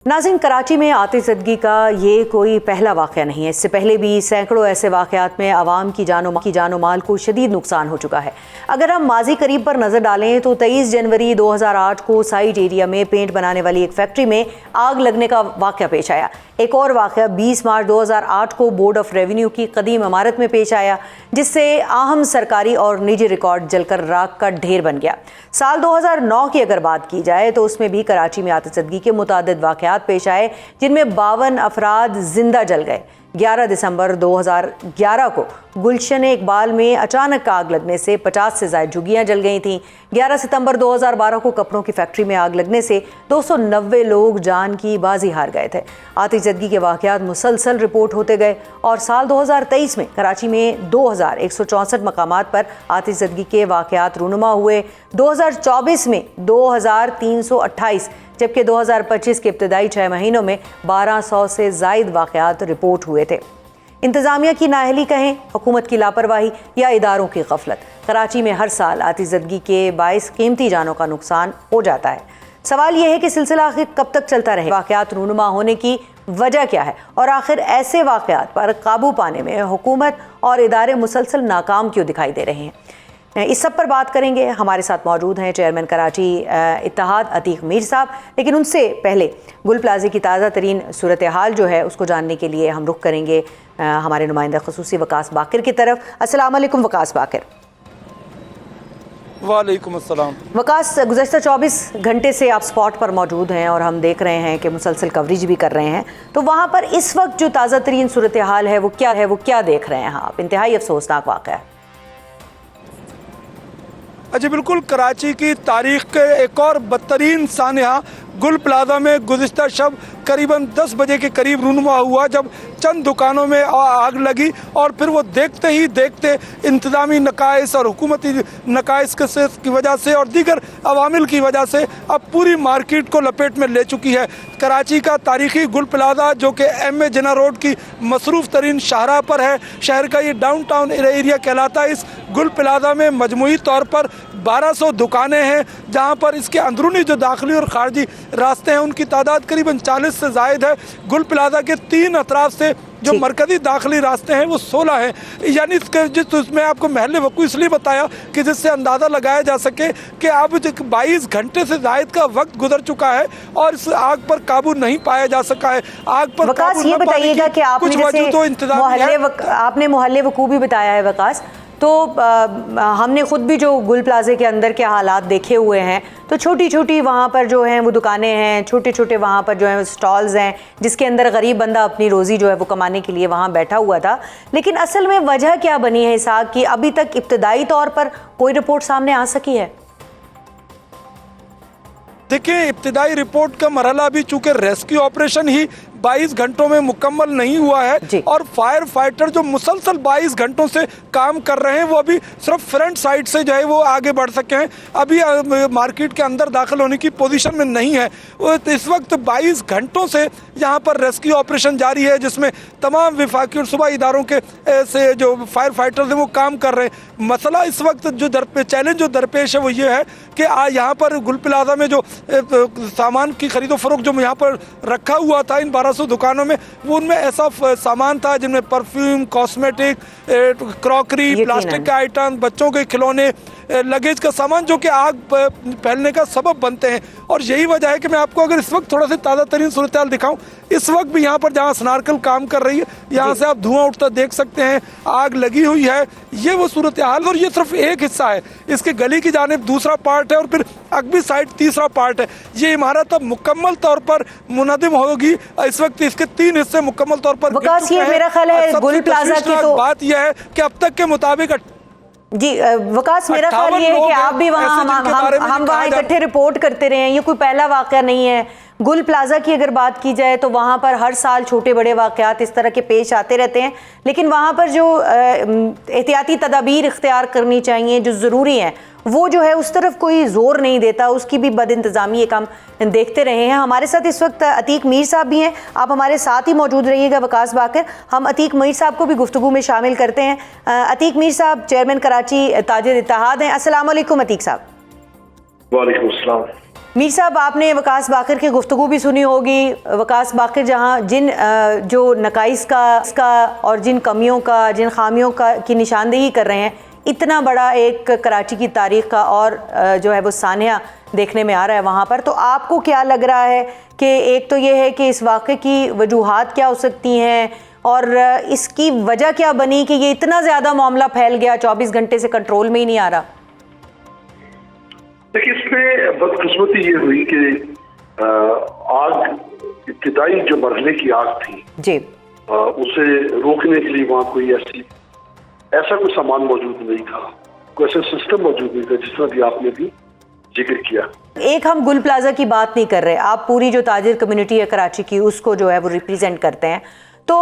नाज़रीन, कराची में आतिशज़दगी का ये कोई पहला वाक़या नहीं है। इससे पहले भी सैकड़ों ऐसे वाक़यात में आवाम की जानो माल को शदीद नुकसान हो चुका है। अगर हम माजी करीब पर नज़र डालें तो 23 जनवरी 2008 को साइट एरिया में पेंट बनाने वाली एक फैक्ट्री में आग लगने का वाक़या पेश आया। एक और वाक़या 20 मार्च 2008 को बोर्ड ऑफ रेवेन्यू की कदीम इमारत में पेश आया, जिससे अहम सरकारी और निजी रिकॉर्ड जलकर राख का ढेर बन गया। साल 2009 की अगर बात की जाए तो उसमें भी कराची में आतिशज़दगी के मुतादिद वाक़यात पेश आए, जिनमें 52 अफराद जिंदा जल गए। 11 दिसंबर 2011 को गुलशन इकबाल में अचानक आग लगने से 50 से ज़ायद झुग्गियाँ जल गई थीं। 11 सितंबर 2012 को कपड़ों की फैक्ट्री में आग लगने से 290 लोग जान की बाजी हार गए थे। आतिशज़दगी के वाक़यात मुसलसल रिपोर्ट होते गए और साल 2023 में कराची में 2164 मकामात पर आतिशज़दगी के वाक़यात रूनुमा हुए। 2024 में 2328, जबकि 2025 के इब्तदाई 6 महीनों में 1200 से ज़ायद वाक़यात रिपोर्ट हुए थे। इंतज़ामिया की नाअहली कहें, हुकूमत की लापरवाही या इदारों की गफलत, कराची में हर साल आतिशज़दगी के बाइस कीमती जानों का नुकसान हो जाता है। सवाल यह है कि सिलसिला आखिर कब तक चलता रहे, वाक़यात रूनुमा होने की वजह क्या है और आखिर ऐसे वाक़यात पर काबू पाने में हुकूमत और इदारे मुसलसल नाकाम क्यों दिखाई दे रहे हैं। इस सब पर बात करेंगे। हमारे साथ मौजूद हैं चेयरमैन कराची इत्तेहाद अतीक मीर साहब, लेकिन उनसे पहले गुल प्लाजे की ताज़ा तरीन सूरत हाल जो है उसको जानने के लिए हम रुख करेंगे हमारे नुमाइंदा ख़ुसूसी वकास बाकिर की तरफ। अस्सलाम वालेकुम वकास बाकिर। वालेकुम अस्सलाम। वकास, गुज़श्ता 24 घंटे से आप स्पॉट पर मौजूद हैं और हम देख रहे हैं कि मुसलसल कवरेज भी कर रहे हैं, तो वहाँ पर इस वक्त जो ताज़ा तरीन सूरत हाल है वो क्या देख रहे हैं आप? इंतहाई अफसोसनाक वाक़या है। जी बिल्कुल, कराची की तारीख के एक और बदतरीन सानिया गुल प्लाजा में गुज़िश्ता शब करीबन 10 बजे के करीब रूनुमा हुआ, जब चंद दुकानों में आग लगी और फिर वो देखते ही देखते इंतज़ामी नकाइस और हुकूमती नकाइस की वजह से और दीगर अवामिल की वजह से अब पूरी मार्केट को लपेट में ले चुकी है। कराची का तारीखी गुल प्लाजा जो कि एम ए जिन्ना रोड की मसरूफ़ तरीन शाहराह पर है, शहर का ये डाउन टाउन एरिया कहलाता है। इस गुल प्लाजा में मजमूई तौर पर 1200 दुकानें हैं, जहाँ पर इसके अंदरूनी जो दाखिली और खारजी रास्ते हैं उनकी तादाद करीबन 40 से ज़ायद है। गुल प्लाजा के 3 अतराफ से जो मरकज़ी दाखिली रास्ते हैं वो 16 हैं। यानी इसमें आपको महल वक़ू इसलिए बताया कि जिससे अंदाज़ा लगाया जा सके कि अब 22 घंटे से ज़ायद का वक्त गुजर चुका है और इस आग पर काबू नहीं पाया जा सका है। आग पर वकास, ये बताइएगा कि आपने मोहल्ले वक़ू भी बताया है वकास, तो हमने ख़ुद भी जो गुल प्लाजे के अंदर के हालात देखे हुए हैं, तो छोटी छोटी वहाँ पर जो हैं वो दुकानें हैं, छोटे छोटे वहाँ पर जो है स्टॉल्स हैं, जिसके अंदर गरीब बंदा अपनी रोज़ी जो है वो कमाने के लिए वहाँ बैठा हुआ था। लेकिन असल में वजह क्या बनी है इस आग की, अभी तक इब्तदाई तौर पर कोई रिपोर्ट सामने आ सकी है? देखिए, इब्तिदाई रिपोर्ट का मरहला भी चूँकि रेस्क्यू ऑपरेशन ही 22 घंटों में मुकम्मल नहीं हुआ है और फायर फाइटर जो मुसलसल 22 घंटों से काम कर रहे हैं वो अभी सिर्फ फ्रंट साइड से जो है वो आगे बढ़ सके हैं, अभी मार्केट के अंदर दाखिल होने की पोजीशन में नहीं है। इस वक्त 22 घंटों से यहाँ पर रेस्क्यू ऑपरेशन जारी है, जिसमें तमाम विफाकी और सूबाई इदारों के से जो फायर फाइटर्स हैं वो काम कर रहे हैं। मसला इस वक्त जो चैलेंज जो दरपेश है वो ये है कि यहाँ पर गुल प्लाजा में जो सामान की खरीदो फरोख्त जो यहाँ पर रखा हुआ था इन 1200 दुकानों में, वो उनमें ऐसा सामान था जिनमें परफ्यूम, कॉस्मेटिक, क्रॉकरी, प्लास्टिक के आइटम, बच्चों के खिलौने, लगेज का सामान जो कि आग फैलने का सबब बनते हैं। और यही वजह है कि मैं आपको अगर इस वक्त थोड़ा सा ताज़ा तरीन सूरत हाल दिखाऊं, इस वक्त भी यहाँ पर जहाँ स्नार्कल काम कर रही है, यहाँ से आप धुआं उठता देख सकते हैं, आग लगी हुई है। ये वो सूरत हाल, और ये सिर्फ एक हिस्सा है, इसके गली की जानिब दूसरा पार्ट है और फिर अगबी साइड तीसरा पार्ट है। ये इमारत अब मुकम्मल तौर पर मुनदिम होगी। इस वक्त इसके 3 हिस्से मुकम्मल तौर पर मेरा ख्याल है गुल प्लाजा की तो बात यह है कि अब तक के मुताबिक जी वकास, मेरा ख्याल ये है कि आप भी वहाँ हम वहाँ इकट्ठे रिपोर्ट करते रहे हैं, ये कोई पहला वाक़या नहीं है। गुल प्लाजा की अगर बात की जाए तो वहाँ पर हर साल छोटे बड़े वाक़यात इस तरह के पेश आते रहते हैं, लेकिन वहाँ पर जो एहतियाती तदाबीर इख्तियार करनी चाहिए जो ज़रूरी हैं वो जो है उस तरफ कोई ज़ोर नहीं देता, उसकी भी बदइंतज़ामी एक हम देखते रहे हैं। हमारे साथ इस वक्त अतीक मीर साहब भी हैं, आप हमारे साथ ही मौजूद रहिएगा वकास बाकिर। हम अतीक मीर साहब को भी गुफ्तगू में शामिल करते हैं। अतीक मीर साहब चेयरमैन कराची ताजिर इत्तेहाद हैं। अस्सलाम वालेकुम अतीक साहब। वालेकुम अस्सलाम। मीर साहब, आपने वकास बाकर की गुफ्तगू भी सुनी होगी। वकास बाकर जहां जिन जो नकाइस का और जिन कमियों का, जिन खामियों का की निशानदेही कर रहे हैं, इतना बड़ा एक कराची की तारीख का और जो है वो सान्या देखने में आ रहा है वहाँ पर। तो आपको क्या लग रहा है कि एक तो ये है कि इस वाक़े की वजूहात क्या हो सकती हैं और इसकी वजह क्या बनी कि ये इतना ज़्यादा मामला फैल गया, 24 घंटे से कंट्रोल में ही नहीं आ रहा? देखिए, इसमें बदकिस्मती ये हुई कि आग इब्तिदाई जो मरहले की आग थी जी, उसे रोकने के लिए वहाँ कोई ऐसा कोई सामान मौजूद नहीं था, कोई ऐसा सिस्टम मौजूद नहीं था जिस तरह भी आपने भी जिक्र किया। एक हम गुल प्लाजा की बात नहीं कर रहे, आप पूरी जो ताजिर कम्युनिटी है कराची की उसको जो है वो रिप्रेजेंट करते हैं। तो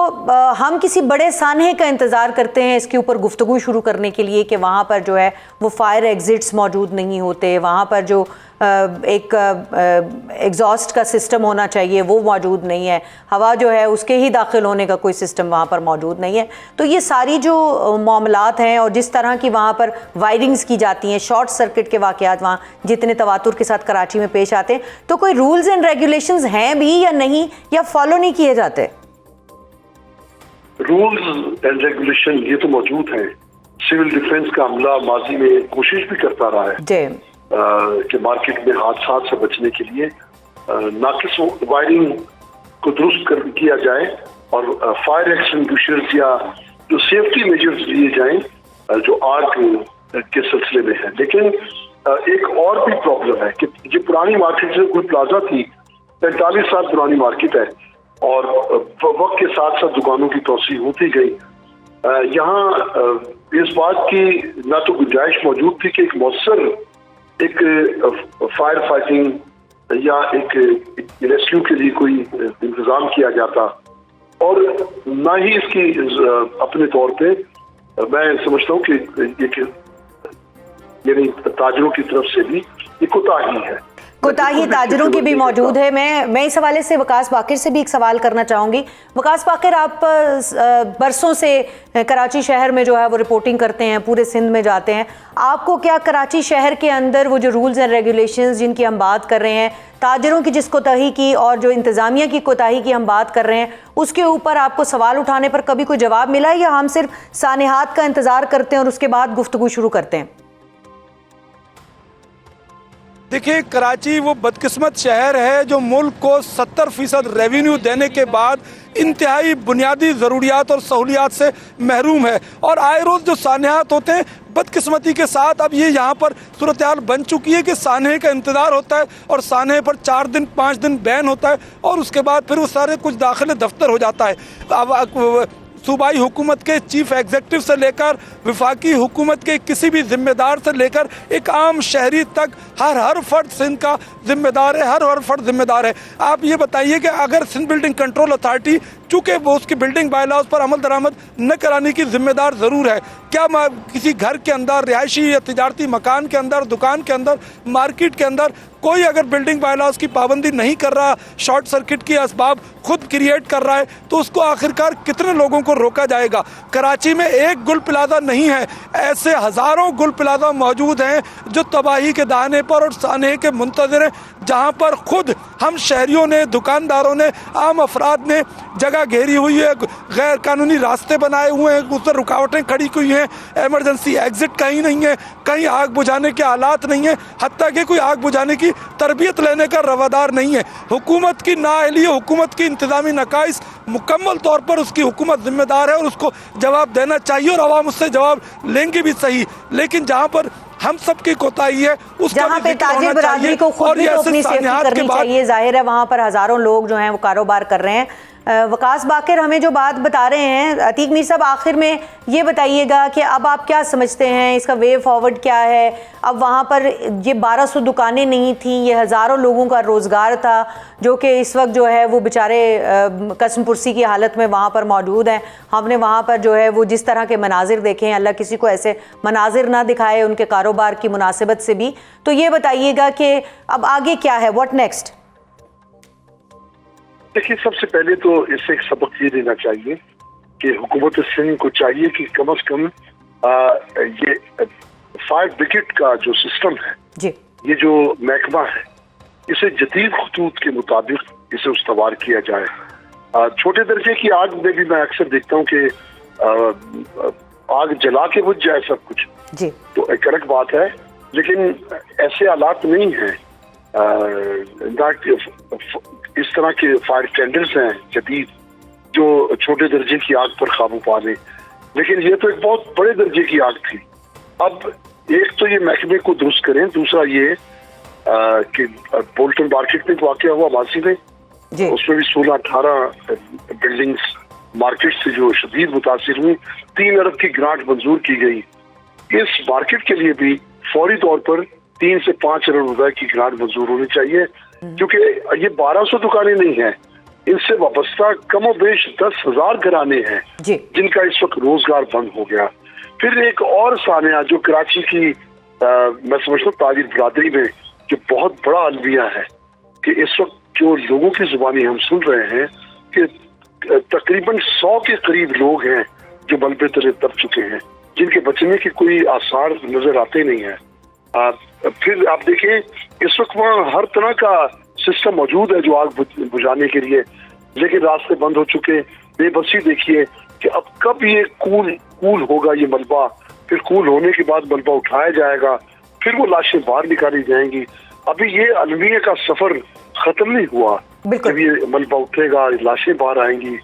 हम किसी बड़े सान्हे का इंतज़ार करते हैं इसके ऊपर गुफ्तगू शुरू करने के लिए कि वहाँ पर जो है वो फायर एग्जिट्स मौजूद नहीं होते, वहाँ पर जो एक एग्जॉस्ट का सिस्टम होना चाहिए वो मौजूद नहीं है, हवा जो है उसके ही दाखिल होने का कोई सिस्टम वहाँ पर मौजूद नहीं है। तो ये सारी जो मामलात हैं और जिस तरह की वहाँ पर वायरिंग्स की जाती हैं, शॉर्ट सर्किट के वाक़यात वहाँ जितने तवातुर के साथ कराची में पेश आते हैं, तो कोई रूल्स एंड रेगुलेशंस हैं भी या नहीं, या फॉलो नहीं किए जाते? रूल्स एंड रेगुलेशन ये तो मौजूद हैं। सिविल डिफेंस का अमला माजी में कोशिश भी करता रहा है कि मार्केट में हादसा से बचने के लिए नाकिस वायरिंग को दुरुस्त किया जाए और फायर एक्सटिंग्विशर्स या जो सेफ्टी मेजर्स लिए जाएं जो आग के सिलसिले में है। लेकिन एक और भी प्रॉब्लम है कि जो पुरानी मार्केट से गुल प्लाजा थी, 45 साल पुरानी मार्केट है और वक्त के साथ साथ दुकानों की तोसी होती गई। यहाँ इस बात की ना तो गुंजाइश मौजूद थी कि एक मौसर एक फायर फाइटिंग या एक रेस्क्यू के लिए कोई इंतजाम किया जाता, और ना ही इसकी अपने तौर पे मैं समझता हूँ कि यानी ताजरों की तरफ से भी ये कोताही है, कोताही ताजरों की भी मौजूद है। मैं इस हवाले से वकास बाकर से भी एक सवाल करना चाहूँगी। वकास बाकर, आप बरसों से कराची शहर में जो है वो रिपोर्टिंग करते हैं, पूरे सिंध में जाते हैं। आपको क्या कराची शहर के अंदर वो जो रूल्स एंड रेगुलेशंस जिनकी हम बात कर रहे हैं, ताजरों की जिस कोताही की और जो इंतज़ामिया की कोताही की हम बात कर रहे हैं, उसके ऊपर आपको सवाल उठाने पर कभी कोई जवाब मिला है, या हम सिर्फ सानेहात का इंतज़ार करते हैं और उसके बाद गुफ्तगू शुरू करते हैं? देखिए, कराची वो बदकिस्मत शहर है जो मुल्क को 70% रेवेन्यू देने के बाद इंतहाई बुनियादी ज़रूरियात और सहूलियात से महरूम है, और आए रोज़ जो सान्यात होते हैं बदकिस्मती के साथ अब ये यहाँ पर सूरत हाल बन चुकी है कि सान्हे का इंतज़ार होता है और सान्हे पर 4 दिन 5 दिन बैन होता है और उसके बाद फिर वो सारे कुछ दाखिल दफ्तर हो जाता है। अब सूबाई हुकूमत के चीफ एग्जीक्यूटिव से लेकर विफाकी हुकूमत के किसी भी जिम्मेदार से लेकर एक आम शहरी तक हर फर्द सिंध का जिम्मेदार है, हर फर्द जिम्मेदार है। आप ये बताइए कि अगर सिंध बिल्डिंग कंट्रोल अथॉरिटी, चूँकि वो उसकी बिल्डिंग बायलॉज पर अमल दरामद न कराने की जिम्मेदार ज़रूर है, क्या किसी घर के अंदर, रिहायशी या तिजारती मकान के अंदर, दुकान के अंदर, मार्केट के अंदर कोई अगर बिल्डिंग बायलॉज की पाबंदी नहीं कर रहा, शॉर्ट सर्किट की असबाब खुद क्रिएट कर रहा है, तो उसको आखिरकार कितने लोगों को रोका जाएगा? कराची में एक गुल प्लाजा नहीं है, ऐसे हज़ारों गुल प्लाजा मौजूद हैं जो तबाही के दाने पर और सान्हे के मुंतज़िर हैं, जहाँ पर खुद हम शहरियों ने, दुकानदारों ने, आम अफराद ने जगह घेरी हुई है, गैर कानूनी रास्ते बनाए हुए हैं, उस पर रुकावटें खड़ी हुई हैं, एमरजेंसी एग्जिट कहीं नहीं है, कहीं आग बुझाने के हालात नहीं है, हत्ता कि कोई आग बुझाने की तरबियत लेने का रवादार नहीं है। हुकूमत की नाअहली, हुकूमत की इंतजामी नकाइस, मुकम्मल तौर पर उसकी हुकूमत जिम्मेदार है और उसको जवाब देना चाहिए और आवाम उससे जवाब लेंगे भी सही। लेकिन जहाँ पर हम सब की कोताही है, जहाँ पे ताजिर बरादरी को खुद भी तो अपनी सेफ्टी करनी चाहिए। जाहिर है वहाँ पर हज़ारों लोग जो हैं वो कारोबार कर रहे हैं। वकास बाकर हमें जो बात बता रहे हैं, अतीक मीर साहब आखिर में ये बताइएगा कि अब आप क्या समझते हैं, इसका वे फॉरवर्ड क्या है? अब वहाँ पर ये 1200 दुकानें नहीं थी, ये हज़ारों लोगों का रोज़गार था जो कि इस वक्त जो है वो बेचारे कसम पुरसी की हालत में वहाँ पर मौजूद हैं। हमने वहाँ पर जो है वो जिस तरह के मनाजिर देखे हैं, अल्लाह किसी को ऐसे मनाजिर ना दिखाए उनके कारोबार की मुनासिबत से भी। तो ये बताइएगा कि अब आगे क्या है, व्हाट नेक्स्ट? देखिए, सबसे पहले तो इससे एक सबक ये देना चाहिए कि हुकूमत सिंध को चाहिए कि कम से कम ये फायर ब्रिगेड का जो सिस्टम है जी, ये जो महकमा है, इसे जदीद खतूत के मुताबिक इसे उस्तवार किया जाए। छोटे दर्जे की आग में भी मैं अक्सर देखता हूँ कि आग जला के बुझ जाए सब कुछ जी। तो एक अलग बात है, लेकिन ऐसे हालात नहीं हैं। इस तरह के फायर टेंडर्स हैं जदीद जो छोटे दर्जे की आग पर काबू पा लें, लेकिन ये तो एक बहुत बड़े दर्जे की आग थी। अब एक तो ये महकमे को दुरुस्त करें, दूसरा ये कि बोल्टन मार्केट में वाकया हुआ माजी में, उसमें भी 16-18 बिल्डिंग्स मार्केट से जो शदीद मुतासिर हुई, 3 अरब की ग्रांट मंजूर की गई। इस मार्केट के लिए भी फौरी तौर पर 3 से 5 अरब रुपए की ग्रांट मंजूर होनी चाहिए, क्योंकि ये 1200 दुकानें नहीं हैं, इनसे वाबस्ता कमो बेश 10,000 घराने हैं जिनका इस वक्त रोजगार बंद हो गया। फिर एक और सानिया जो कराची की मैं समझता हूँ ताजिर बिरादरी में जो बहुत बड़ा अलविया है कि इस वक्त जो लोगों की जुबानी हम सुन रहे हैं कि तकरीबन 100 के करीब लोग हैं जो मलबे तले दब चुके हैं, जिनके बचने के कोई आसार नजर आते नहीं है। फिर आप देखें इस वक्त वहाँ हर तरह का सिस्टम मौजूद है जो आग बुझाने के लिए, लेकिन रास्ते बंद हो चुके। बेबसी देखिए कि अब कब ये कूल होगा ये मलबा, फिर कूल होने के बाद मलबा उठाया जाएगा, फिर वो लाशें बाहर निकाली जाएंगी। अभी ये अलविया का सफर खत्म नहीं हुआ, जब ये मलबा उठेगा लाशें बाहर आएंगी,